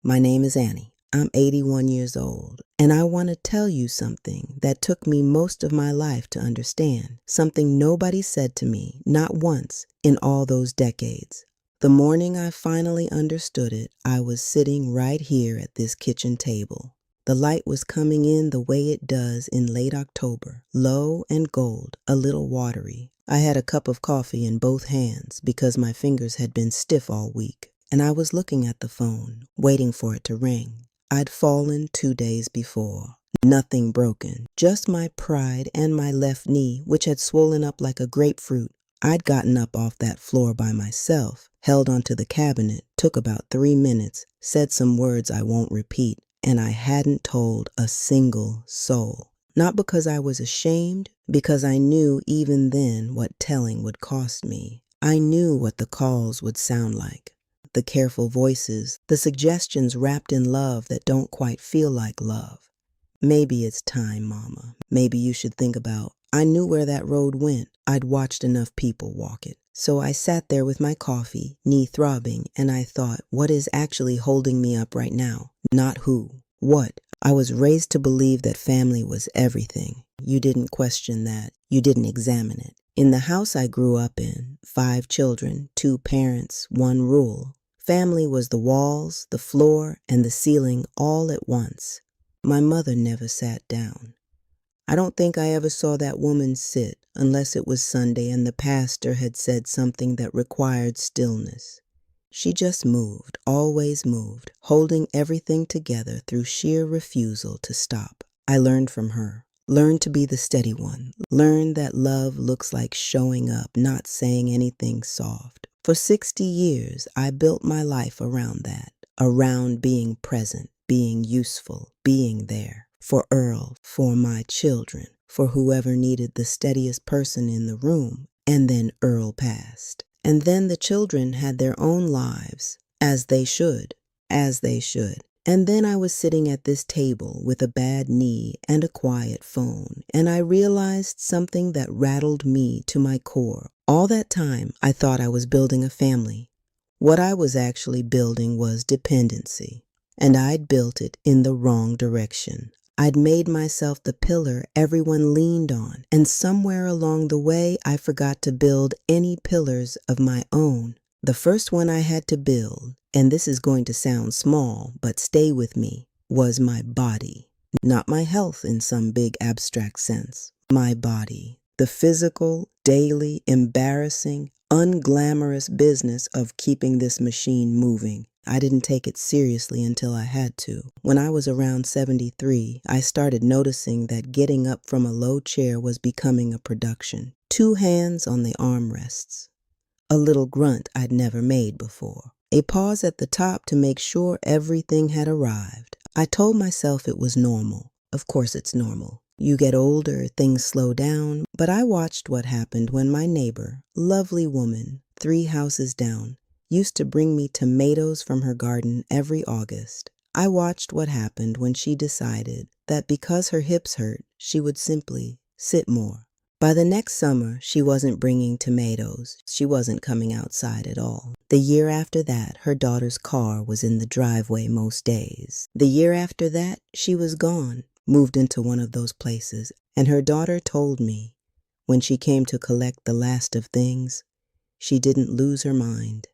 My name is Annie. I'm 81 years old, and I want to tell you something that took me most of my life to understand, something nobody said to me, not once, in all those decades. The morning I finally understood it, I was sitting right here at this kitchen table. The light was coming in the way it does in late October, low and gold, a little watery. I had a cup of coffee in both hands because my fingers had been stiff all week, and I was looking at the phone, waiting for it to ring. I'd fallen 2 days before. Nothing broken, just my pride and my left knee, which had swollen up like a grapefruit. I'd gotten up off that floor by myself, held onto the cabinet, took about 3 minutes, said some words I won't repeat, and I hadn't told a single soul. Not because I was ashamed, because I knew even then what telling would cost me. I knew what the calls would sound like. The careful voices, the suggestions wrapped in love that don't quite feel like love. Maybe it's time, Mama. Maybe you should think about. I knew where that road went. I'd watched enough people walk it. So I sat there with my coffee, knee throbbing, and I thought, what is actually holding me up right now? Not who. What? I was raised to believe that family was everything. You didn't question that. You didn't examine it. In the house I grew up in, 5 children, 2 parents, 1 rule. Family was the walls, the floor, and the ceiling all at once. My mother never sat down. I don't think I ever saw that woman sit unless it was Sunday and the pastor had said something that required stillness. She just moved, always moved, holding everything together through sheer refusal to stop. I learned from her. Learned to be the steady one. Learned that love looks like showing up, not saying anything soft. For 60 years, I built my life around that, around being present, being useful, being there. For Earl, for my children, for whoever needed the steadiest person in the room. And then Earl passed. And then the children had their own lives, as they should. And then I was sitting at this table with a bad knee and a quiet phone, and I realized something that rattled me to my core. All that time, I thought I was building a family. What I was actually building was dependency, and I'd built it in the wrong direction. I'd made myself the pillar everyone leaned on, and somewhere along the way, I forgot to build any pillars of my own. The first one I had to build, and this is going to sound small, but stay with me, was my body. Not my health in some big abstract sense. My body. The physical, daily, embarrassing, unglamorous business of keeping this machine moving. I didn't take it seriously until I had to. When I was around 73, I started noticing that getting up from a low chair was becoming a production. 2 hands on the armrests. A little grunt I'd never made before. A pause at the top to make sure everything had arrived. I told myself it was normal. Of course it's normal. You get older, things slow down, but I watched what happened when my neighbor, lovely woman, 3 houses down, used to bring me tomatoes from her garden every August. I watched what happened when she decided that because her hips hurt, she would simply sit more. By the next summer, she wasn't bringing tomatoes. She wasn't coming outside at all. The year after that, her daughter's car was in the driveway most days. The year after that, she was gone, moved into one of those places, and her daughter told me, when she came to collect the last of things, she didn't lose her mind.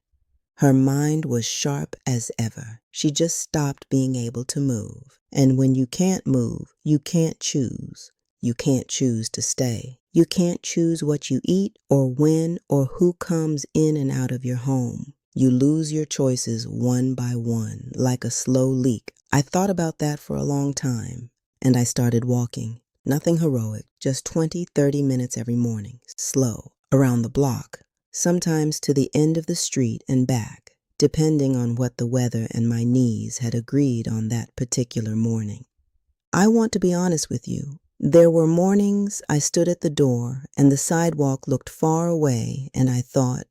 Her mind was sharp as ever. She just stopped being able to move. And when you can't move, you can't choose. You can't choose to stay. You can't choose what you eat or when or who comes in and out of your home. You lose your choices one by one, like a slow leak. I thought about that for a long time, and I started walking. Nothing heroic, just 20-30 minutes every morning, slow, around the block, sometimes to the end of the street and back, depending on what the weather and my knees had agreed on that particular morning. I want to be honest with you. There were mornings I stood at the door and the sidewalk looked far away and I thought,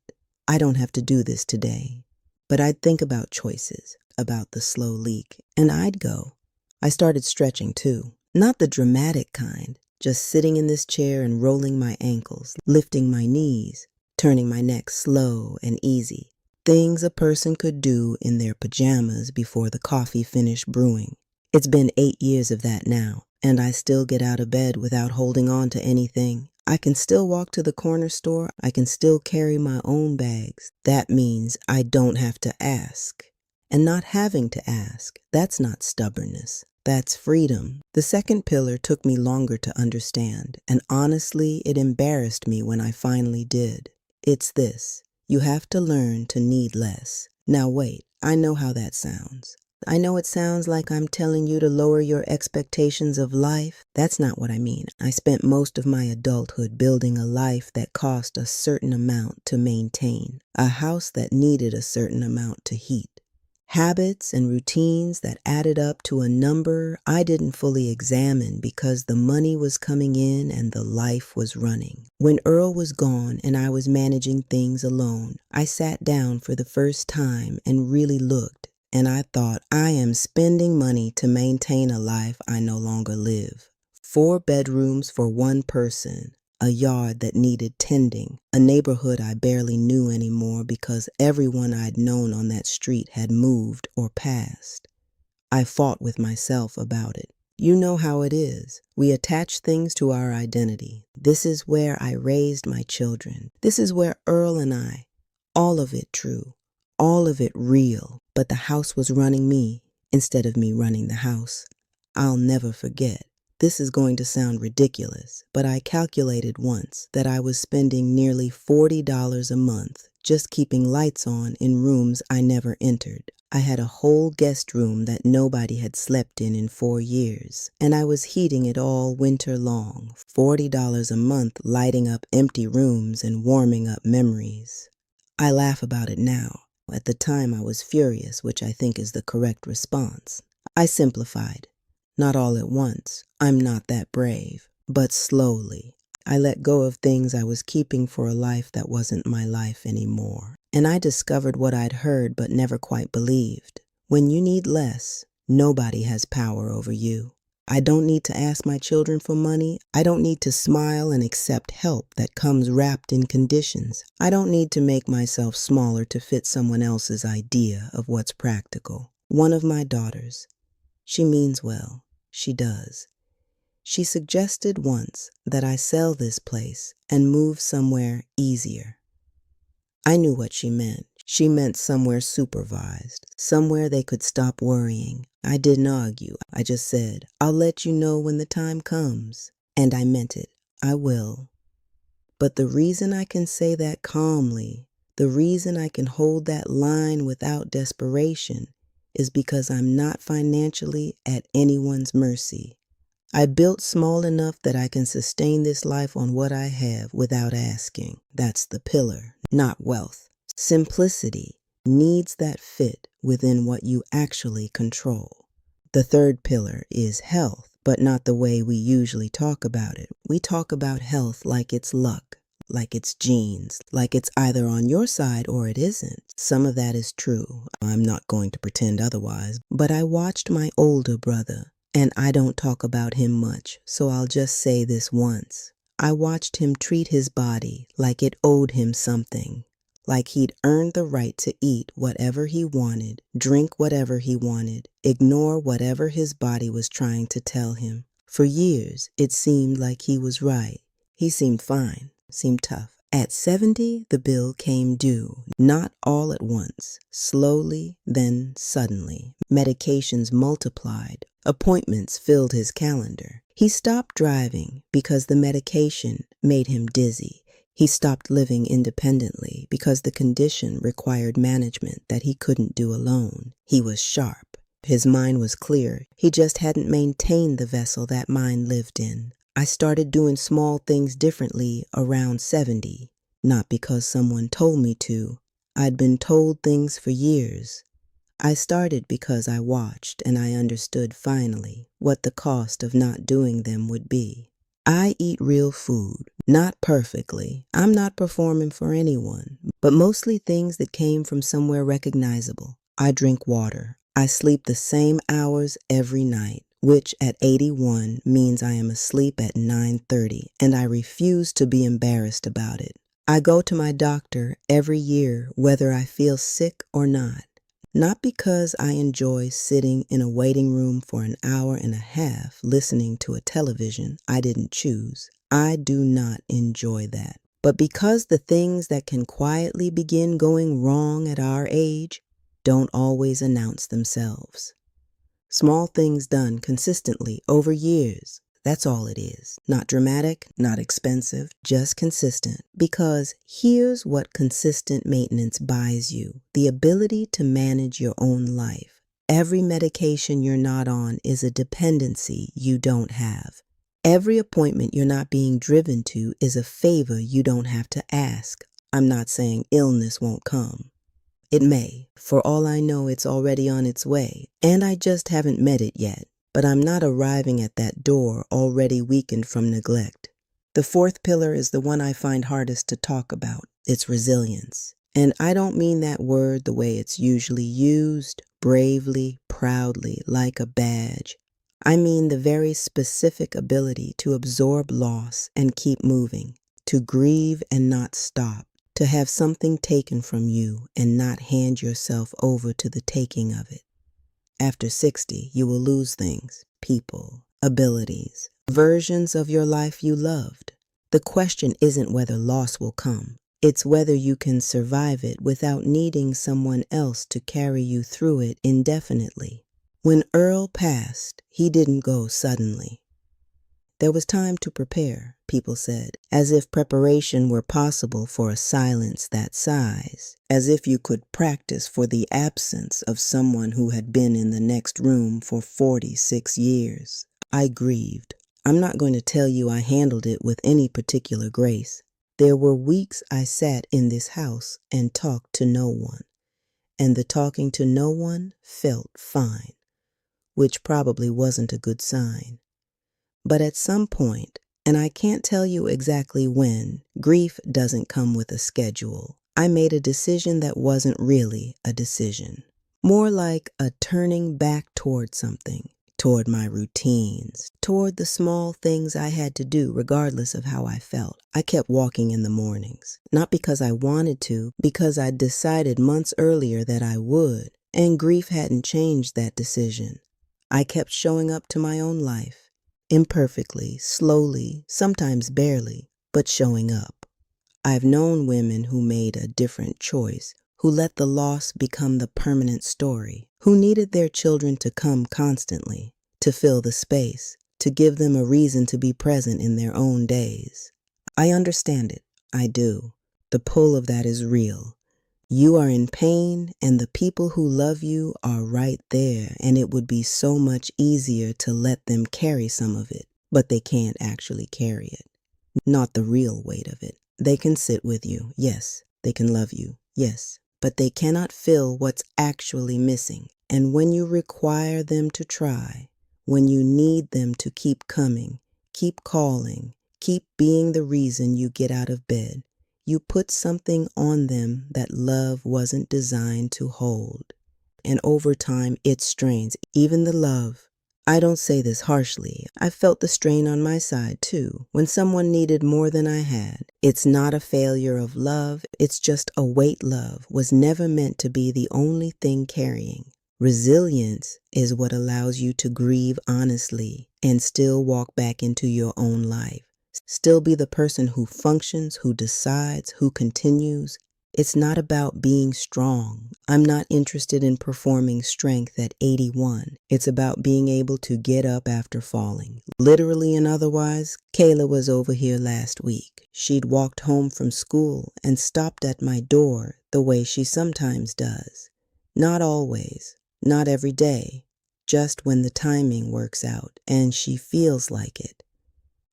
I don't have to do this today. But I'd think about choices, about the slow leak, and I'd go. I started stretching too. Not the dramatic kind, just sitting in this chair and rolling my ankles, lifting my knees, turning my neck slow and easy. Things a person could do in their pajamas before the coffee finished brewing. It's been 8 years of that now, and I still get out of bed without holding on to anything. I can still walk to the corner store. I can still carry my own bags. That means I don't have to ask. And not having to ask, that's not stubbornness. That's freedom. The second pillar took me longer to understand, and honestly, it embarrassed me when I finally did. It's this: you have to learn to need less. Now wait, I know how that sounds. I know it sounds like I'm telling you to lower your expectations of life. That's not what I mean. I spent most of my adulthood building a life that cost a certain amount to maintain, a house that needed a certain amount to heat. Habits and routines that added up to a number I didn't fully examine because the money was coming in and the life was running. When Earl was gone and I was managing things alone, I sat down for the first time and really looked, and I thought, I am spending money to maintain a life I no longer live. 4 bedrooms for one person, a yard that needed tending, a neighborhood I barely knew anymore because everyone I'd known on that street had moved or passed. I fought with myself about it. You know how it is. We attach things to our identity. This is where I raised my children. This is where Earl and I, all of it true, all of it real, but the house was running me instead of me running the house. I'll never forget. This is going to sound ridiculous, but I calculated once that I was spending nearly $40 a month just keeping lights on in rooms I never entered. I had a whole guest room that nobody had slept in 4 years, and I was heating it all winter long. $40 a month lighting up empty rooms and warming up memories. I laugh about it now. At the time I was furious, which I think is the correct response. I simplified. Not all at once. I'm not that brave. But slowly. I let go of things I was keeping for a life that wasn't my life anymore. And I discovered what I'd heard but never quite believed. When you need less, nobody has power over you. I don't need to ask my children for money. I don't need to smile and accept help that comes wrapped in conditions. I don't need to make myself smaller to fit someone else's idea of what's practical. One of my daughters, she means well. She does. She suggested once that I sell this place and move somewhere easier. I knew what she meant. She meant somewhere supervised, somewhere they could stop worrying. I didn't argue. I just said, I'll let you know when the time comes. And I meant it. I will. But the reason I can say that calmly, the reason I can hold that line without desperation, is because I'm not financially at anyone's mercy. I built small enough that I can sustain this life on what I have without asking. That's the pillar, not wealth. Simplicity needs that fit within what you actually control. The third pillar is health, but not the way we usually talk about it. We talk about health like it's luck, like it's genes, like it's either on your side or it isn't. Some of that is true. I'm not going to pretend otherwise. But I watched my older brother, and I don't talk about him much, so I'll just say this once. I watched him treat his body like it owed him something, like he'd earned the right to eat whatever he wanted, drink whatever he wanted, ignore whatever his body was trying to tell him. For years, it seemed like he was right. He seemed fine. Seemed tough. At 70, the bill came due, not all at once, slowly, then suddenly. Medications multiplied. Appointments filled his calendar. He stopped driving because the medication made him dizzy. He stopped living independently because the condition required management that he couldn't do alone. He was sharp. His mind was clear. He just hadn't maintained the vessel that mind lived in. I started doing small things differently around 70, not because someone told me to. I'd been told things for years. I started because I watched and I understood finally what the cost of not doing them would be. I eat real food, not perfectly. I'm not performing for anyone, but mostly things that came from somewhere recognizable. I drink water. I sleep the same hours every night, which at 81 means I am asleep at 9:30, and I refuse to be embarrassed about it. I go to my doctor every year whether I feel sick or not. Not because I enjoy sitting in a waiting room for an hour and a half listening to a television I didn't choose. I do not enjoy that. But because the things that can quietly begin going wrong at our age don't always announce themselves. Small things done consistently over years. That's all it is. Not dramatic, not expensive, just consistent. Because here's what consistent maintenance buys you: the ability to manage your own life. Every medication you're not on is a dependency you don't have. Every appointment you're not being driven to is a favor you don't have to ask. I'm not saying illness won't come. It may. For all I know, it's already on its way, and I just haven't met it yet. But I'm not arriving at that door already weakened from neglect. The fourth pillar is the one I find hardest to talk about. It's resilience. And I don't mean that word the way it's usually used, bravely, proudly, like a badge. I mean the very specific ability to absorb loss and keep moving, to grieve and not stop, to have something taken from you and not hand yourself over to the taking of it. After 60, you will lose things, people, abilities, versions of your life you loved. The question isn't whether loss will come. It's whether you can survive it without needing someone else to carry you through it indefinitely. When Earl passed, he didn't go suddenly. There was time to prepare, people said, as if preparation were possible for a silence that size, as if you could practice for the absence of someone who had been in the next room for 46 years. I grieved. I'm not going to tell you I handled it with any particular grace. There were weeks I sat in this house and talked to no one, and the talking to no one felt fine, which probably wasn't a good sign. But at some point, and I can't tell you exactly when, grief doesn't come with a schedule. I made a decision that wasn't really a decision. More like a turning back toward something, toward my routines, toward the small things I had to do regardless of how I felt. I kept walking in the mornings, not because I wanted to, because I'd decided months earlier that I would, and grief hadn't changed that decision. I kept showing up to my own life. Imperfectly, slowly, sometimes barely, but showing up. I've known women who made a different choice, who let the loss become the permanent story, who needed their children to come constantly, to fill the space, to give them a reason to be present in their own days. I understand it. I do. The pull of that is real. You are in pain, and the people who love you are right there, and it would be so much easier to let them carry some of it, but they can't actually carry it. Not the real weight of it. They can sit with you, yes. They can love you, yes. But they cannot fill what's actually missing. And when you require them to try, when you need them to keep coming, keep calling, keep being the reason you get out of bed, you put something on them that love wasn't designed to hold. And over time, it strains, even the love. I don't say this harshly. I felt the strain on my side, too, when someone needed more than I had. It's not a failure of love. It's just a weight love was never meant to be the only thing carrying. Resilience is what allows you to grieve honestly and still walk back into your own life. Still be the person who functions, who decides, who continues. It's not about being strong. I'm not interested in performing strength at 81. It's about being able to get up after falling. Literally and otherwise, Kayla was over here last week. She'd walked home from school and stopped at my door the way she sometimes does. Not always, not every day, just when the timing works out and she feels like it.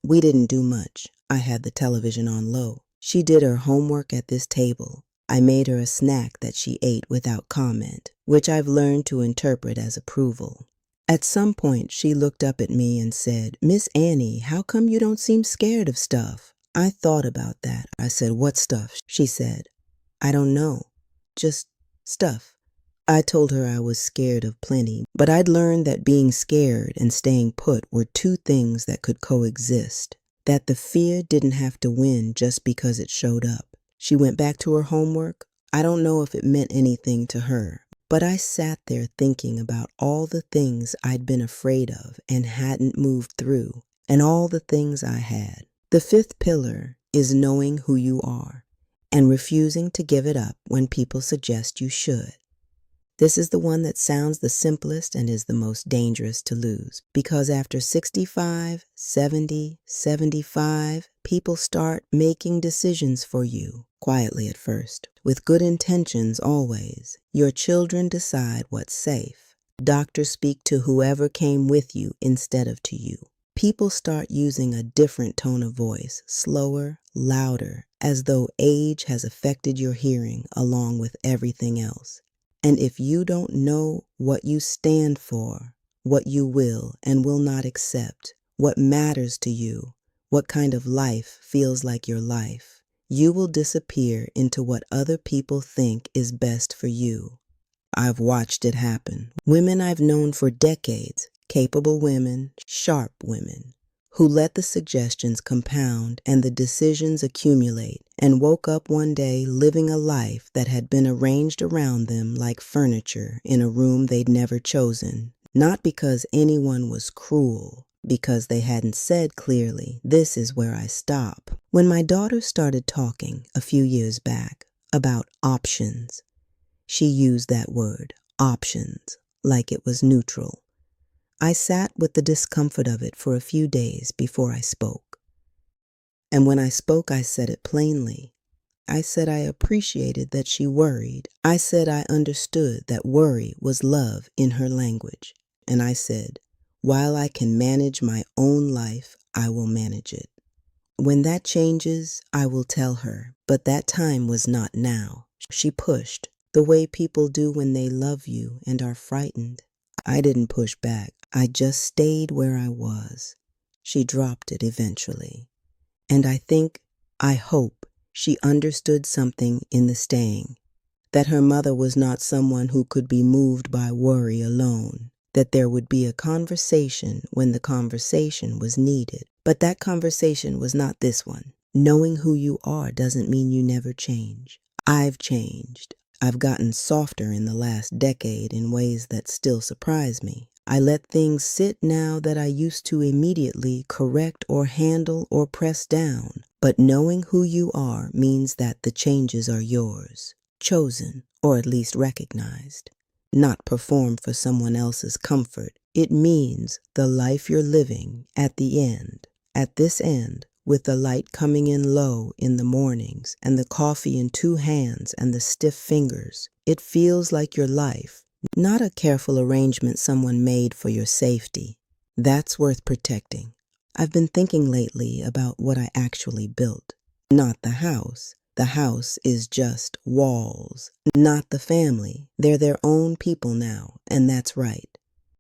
We didn't do much. I had the television on low. She did her homework at this table. I made her a snack that she ate without comment, which I've learned to interpret as approval. At some point, she looked up at me and said, "Miss Annie, how come you don't seem scared of stuff?" I thought about that. I said, "What stuff?" She said, "I don't know. Just stuff." I told her I was scared of plenty, but I'd learned that being scared and staying put were two things that could coexist, that the fear didn't have to win just because it showed up. She went back to her homework. I don't know if it meant anything to her, but I sat there thinking about all the things I'd been afraid of and hadn't moved through, and all the things I had. The fifth pillar is knowing who you are and refusing to give it up when people suggest you should. This is the one that sounds the simplest and is the most dangerous to lose, because after 65, 70, 75, people start making decisions for you, quietly at first, with good intentions always. Your children decide what's safe. Doctors speak to whoever came with you instead of to you. People start using a different tone of voice, slower, louder, as though age has affected your hearing along with everything else. And if you don't know what you stand for, what you will and will not accept, what matters to you, what kind of life feels like your life, you will disappear into what other people think is best for you. I've watched it happen. Women I've known for decades, capable women, sharp women, who let the suggestions compound and the decisions accumulate, and woke up one day living a life that had been arranged around them like furniture in a room they'd never chosen, not because anyone was cruel, because they hadn't said clearly, "This is where I stop." When my daughter started talking a few years back about options, she used that word, options, like it was neutral. I sat with the discomfort of it for a few days before I spoke. And when I spoke, I said it plainly. I said I appreciated that she worried. I said I understood that worry was love in her language. And I said, while I can manage my own life, I will manage it. When that changes, I will tell her. But that time was not now. She pushed, the way people do when they love you and are frightened. I didn't push back. I just stayed where I was. She dropped it eventually. And I hope she understood something in the staying, that her mother was not someone who could be moved by worry alone, that there would be a conversation when the conversation was needed. But that conversation was not this one. Knowing who you are doesn't mean you never change. I've changed. I've gotten softer in the last decade in ways that still surprise me. I let things sit now that I used to immediately correct or handle or press down. But knowing who you are means that the changes are yours, chosen, or at least recognized, not performed for someone else's comfort. It means the life you're living at the end, at this end, with the light coming in low in the mornings and the coffee in 2 hands and the stiff fingers. It feels like your life, not a careful arrangement someone made for your safety. That's worth protecting. I've been thinking lately about what I actually built. Not the house. The house is just walls. Not the family. They're their own people now, and that's right.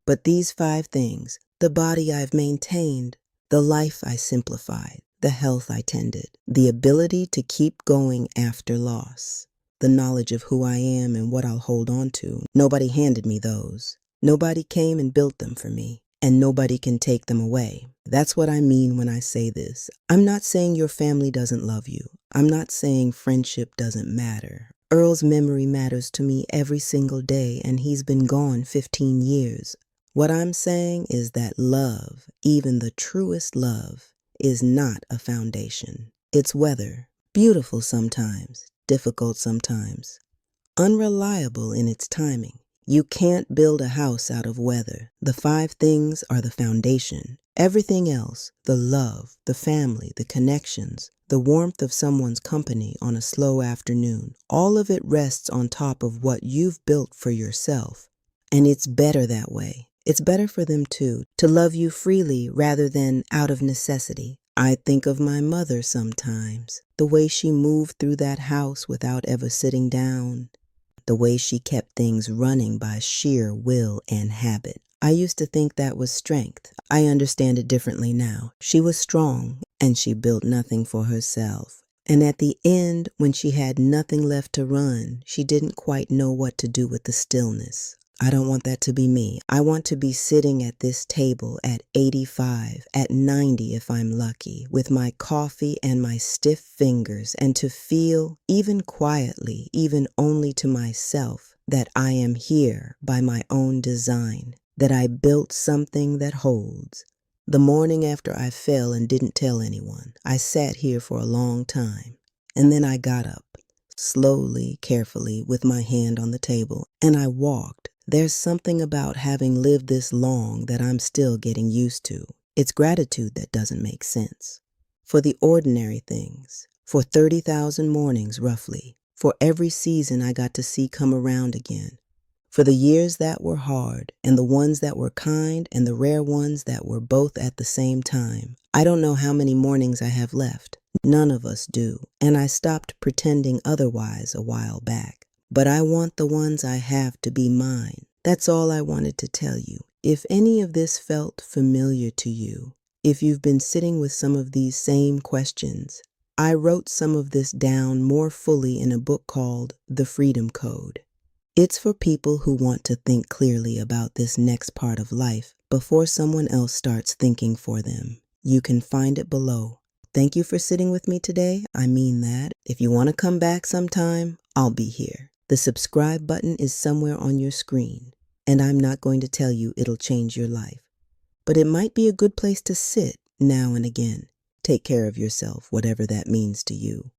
But these 5 things, the body I've maintained, the life I simplified, the health I tended, the ability to keep going after loss, the knowledge of who I am and what I'll hold on to. Nobody handed me those. Nobody came and built them for me, and nobody can take them away. That's what I mean when I say this. I'm not saying your family doesn't love you. I'm not saying friendship doesn't matter. Earl's memory matters to me every single day, and he's been gone 15 years. What I'm saying is that love, even the truest love, is not a foundation. It's weather, beautiful sometimes, difficult sometimes, unreliable in its timing. You can't build a house out of weather. The 5 things are the foundation. Everything else, the love, the family, the connections, the warmth of someone's company on a slow afternoon, all of it rests on top of what you've built for yourself. And it's better that way. It's better for them too, to love you freely rather than out of necessity. I think of my mother sometimes, the way she moved through that house without ever sitting down, the way she kept things running by sheer will and habit. I used to think that was strength. I understand it differently now. She was strong, and she built nothing for herself. And at the end, when she had nothing left to run, she didn't quite know what to do with the stillness. I don't want that to be me. I want to be sitting at this table at 85, at 90 if I'm lucky, with my coffee and my stiff fingers, and to feel, even quietly, even only to myself, that I am here by my own design, that I built something that holds. The morning after I fell and didn't tell anyone, I sat here for a long time, and then I got up, slowly, carefully, with my hand on the table, and I walked. There's something about having lived this long that I'm still getting used to. It's gratitude that doesn't make sense. For the ordinary things, for 30,000 mornings roughly, for every season I got to see come around again, for the years that were hard and the ones that were kind and the rare ones that were both at the same time. I don't know how many mornings I have left. None of us do, and I stopped pretending otherwise a while back. But I want the ones I have to be mine. That's all I wanted to tell you. If any of this felt familiar to you, if you've been sitting with some of these same questions, I wrote some of this down more fully in a book called The Freedom Code. It's for people who want to think clearly about this next part of life before someone else starts thinking for them. You can find it below. Thank you for sitting with me today. I mean that. If you want to come back sometime, I'll be here. The subscribe button is somewhere on your screen, and I'm not going to tell you it'll change your life. But it might be a good place to sit now and again. Take care of yourself, whatever that means to you.